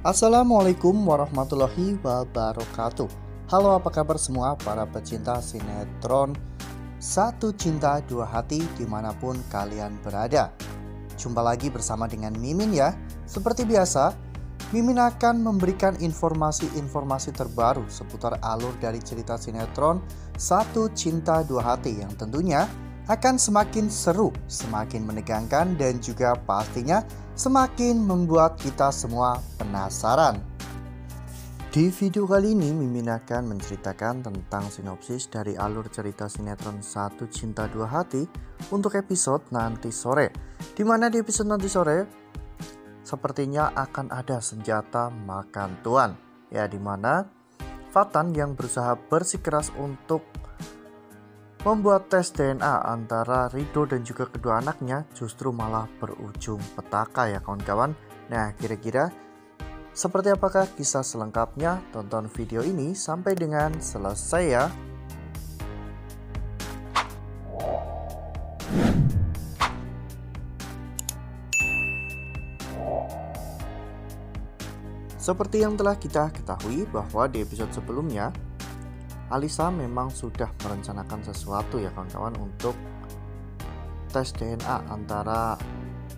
Assalamualaikum warahmatullahi wabarakatuh. Halo, apa kabar semua para pecinta sinetron Satu Cinta Dua Hati dimanapun kalian berada. Jumpa lagi bersama dengan Mimin ya. Seperti biasa, Mimin akan memberikan informasi-informasi terbaru seputar alur dari cerita sinetron Satu Cinta Dua Hati yang tentunya akan semakin seru, semakin menegangkan, dan juga pastinya semakin membuat kita semua penasaran. Di video kali ini Mimin akan menceritakan tentang sinopsis dari alur cerita sinetron Satu Cinta Dua Hati untuk episode nanti sore. Dimana di episode nanti sore sepertinya akan ada senjata makan tuan. Ya, dimana Fatan yang berusaha bersikeras untuk membuat tes DNA antara Ridho dan juga kedua anaknya justru malah berujung petaka ya kawan-kawan. Nah, kira-kira seperti apakah kisah selengkapnya? Tonton video ini sampai dengan selesai ya. Seperti yang telah kita ketahui bahwa di episode sebelumnya Alisa memang sudah merencanakan sesuatu ya kawan-kawan untuk tes DNA antara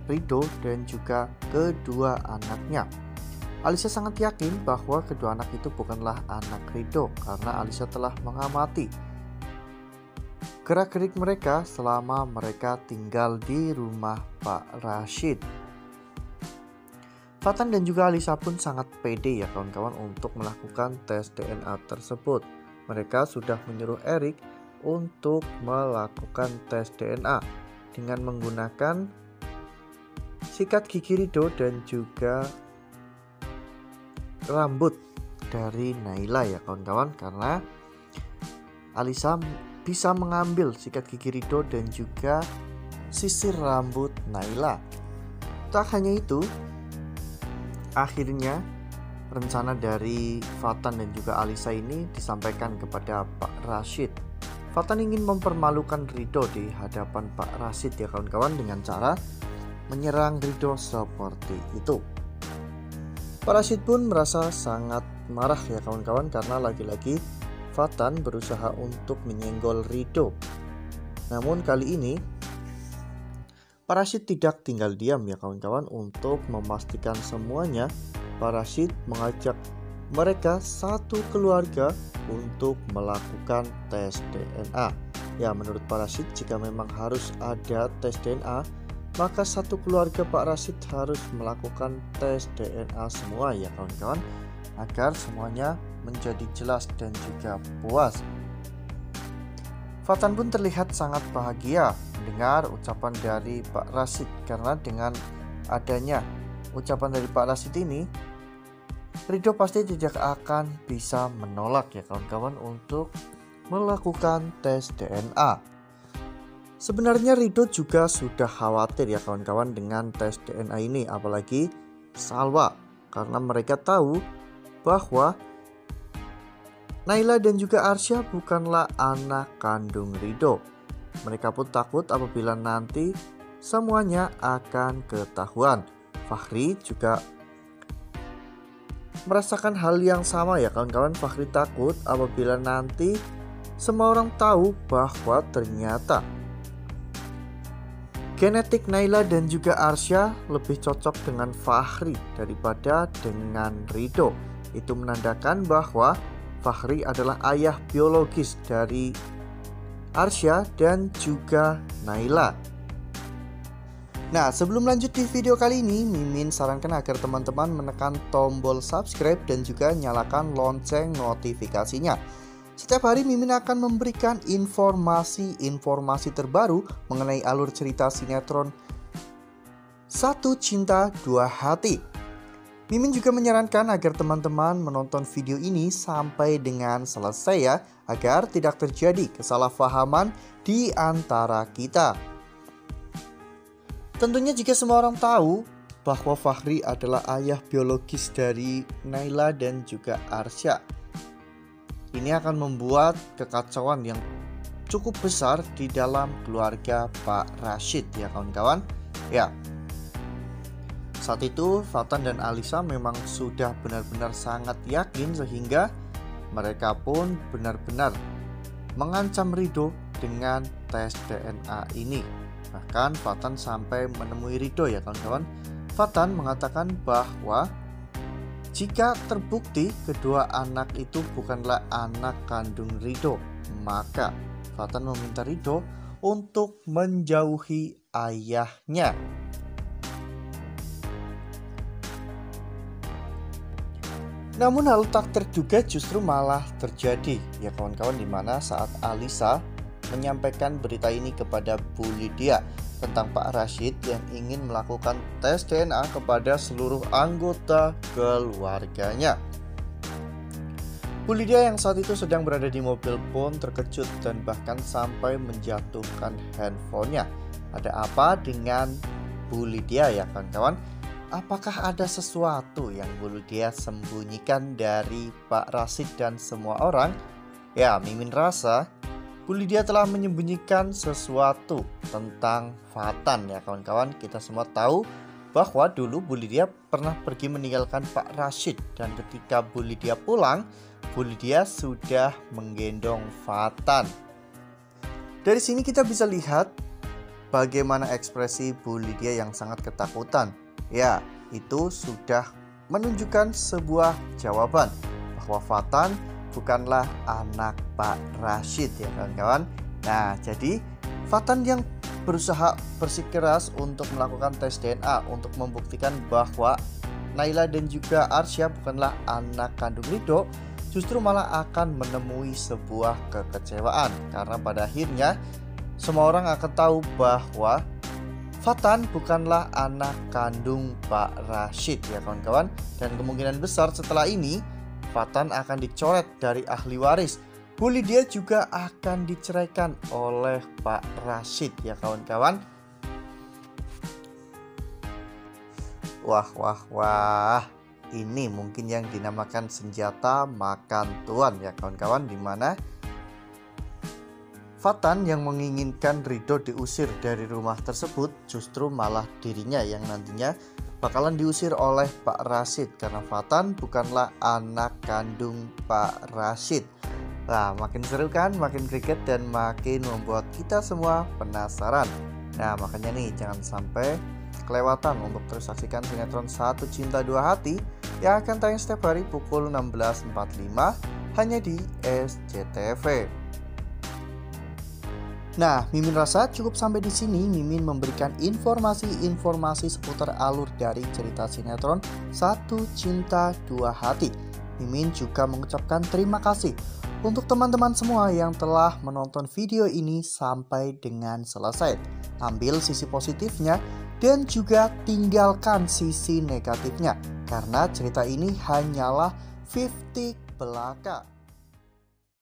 Ridho dan juga kedua anaknya. Alisa sangat yakin bahwa kedua anak itu bukanlah anak Ridho karena Alisa telah mengamati gerak-gerik mereka selama mereka tinggal di rumah Pak Rashid. Fatan dan juga Alisa pun sangat pede ya kawan-kawan untuk melakukan tes DNA tersebut. Mereka sudah menyuruh Erik untuk melakukan tes DNA dengan menggunakan sikat gigi Ridho dan juga rambut dari Naila ya kawan-kawan, karena Alisa bisa mengambil sikat gigi Ridho dan juga sisir rambut Naila. Tak hanya itu, akhirnya rencana dari Fatan dan juga Alisa ini disampaikan kepada Pak Rashid. Fatan ingin mempermalukan Ridho di hadapan Pak Rashid ya kawan-kawan dengan cara menyerang Ridho seperti itu. Pak Rashid pun merasa sangat marah ya kawan-kawan karena lagi-lagi Fatan berusaha untuk menyenggol Ridho. Namun kali ini Pak Rashid tidak tinggal diam ya kawan-kawan. Untuk memastikan semuanya, Pak Rashid mengajak mereka satu keluarga untuk melakukan tes DNA. Ya, menurut Pak Rashid, jika memang harus ada tes DNA, maka satu keluarga Pak Rashid harus melakukan tes DNA semua ya kawan-kawan, agar semuanya menjadi jelas dan juga puas. Fatan pun terlihat sangat bahagia mendengar ucapan dari Pak Rashid, karena dengan adanya ucapan dari Pak Rashid ini, Ridho pasti tidak akan bisa menolak ya kawan-kawan untuk melakukan tes DNA. Sebenarnya Ridho juga sudah khawatir ya kawan-kawan dengan tes DNA ini, apalagi Salwa, karena mereka tahu bahwa Naila dan juga Arsya bukanlah anak kandung Ridho. Mereka pun takut apabila nanti semuanya akan ketahuan. Fahri juga merasakan hal yang sama ya kawan-kawan. Fahri takut apabila nanti semua orang tahu bahwa ternyata genetik Naila dan juga Arsya lebih cocok dengan Fahri daripada dengan Ridho. Itu menandakan bahwa Fahri adalah ayah biologis dari Arsya dan juga Naila. Nah, sebelum lanjut di video kali ini, Mimin sarankan agar teman-teman menekan tombol subscribe dan juga nyalakan lonceng notifikasinya. Setiap hari Mimin akan memberikan informasi-informasi terbaru mengenai alur cerita sinetron Satu Cinta Dua Hati. Mimin juga menyarankan agar teman-teman menonton video ini sampai dengan selesai ya, agar tidak terjadi kesalahpahaman di antara kita. Tentunya jika semua orang tahu bahwa Fahri adalah ayah biologis dari Naila dan juga Arsya, ini akan membuat kekacauan yang cukup besar di dalam keluarga Pak Rashid ya kawan-kawan. Ya, Saat itu Fatan dan Alisa memang sudah benar-benar sangat yakin sehingga mereka pun benar-benar mengancam Ridho dengan tes DNA ini. Bahkan Fatan sampai menemui Ridho ya kawan-kawan. Fatan mengatakan bahwa jika terbukti kedua anak itu bukanlah anak kandung Ridho, maka Fatan meminta Ridho untuk menjauhi ayahnya. Namun hal tak terduga justru malah terjadi ya kawan-kawan, dimana saat Alisa menyampaikan berita ini kepada Bu Lydia tentang Pak Rashid yang ingin melakukan tes DNA kepada seluruh anggota keluarganya. Bu Lydia yang saat itu sedang berada di mobil pun terkejut dan bahkan sampai menjatuhkan handphonenya. Ada apa dengan Bu Lydia ya kawan-kawan? Apakah ada sesuatu yang Bu Lydia sembunyikan dari Pak Rashid dan semua orang? Ya, Mimin rasa Bu Lydia telah menyembunyikan sesuatu tentang Fatan ya kawan-kawan. Kita semua tahu bahwa dulu Bu Lydia pernah pergi meninggalkan Pak Rashid, dan ketika Bu Lydia pulang, Bu Lydia sudah menggendong Fatan. Dari sini kita bisa lihat bagaimana ekspresi Bu Lydia yang sangat ketakutan. Ya, itu sudah menunjukkan sebuah jawaban bahwa Fatan bukanlah anak Pak Rashid ya kawan-kawan. Nah, jadi Fatan yang berusaha bersikeras untuk melakukan tes DNA untuk membuktikan bahwa Naila dan juga Arsya bukanlah anak kandung Ridho, justru malah akan menemui sebuah kekecewaan karena pada akhirnya semua orang akan tahu bahwa Fatan bukanlah anak kandung Pak Rashid ya kawan-kawan. Dan kemungkinan besar setelah ini Fatan akan dicoret dari ahli waris. Bu Lydia juga akan diceraikan oleh Pak Rashid ya kawan-kawan. Wah, ini mungkin yang dinamakan senjata makan tuan ya kawan-kawan, dimana Fatan yang menginginkan Ridho diusir dari rumah tersebut justru malah dirinya yang nantinya bakalan diusir oleh Pak Rashid karena Fatan bukanlah anak kandung Pak Rashid. Nah, makin seru kan, makin greget dan makin membuat kita semua penasaran. Nah, makanya nih jangan sampai kelewatan untuk terus saksikan sinetron Satu Cinta Dua Hati yang akan tayang setiap hari pukul 16.45 hanya di SCTV. Nah, Mimin rasa cukup sampai di sini. Mimin memberikan informasi-informasi seputar alur dari cerita sinetron Satu Cinta Dua Hati. Mimin juga mengucapkan terima kasih untuk teman-teman semua yang telah menonton video ini sampai dengan selesai. Ambil sisi positifnya dan juga tinggalkan sisi negatifnya, karena cerita ini hanyalah 50 belaka.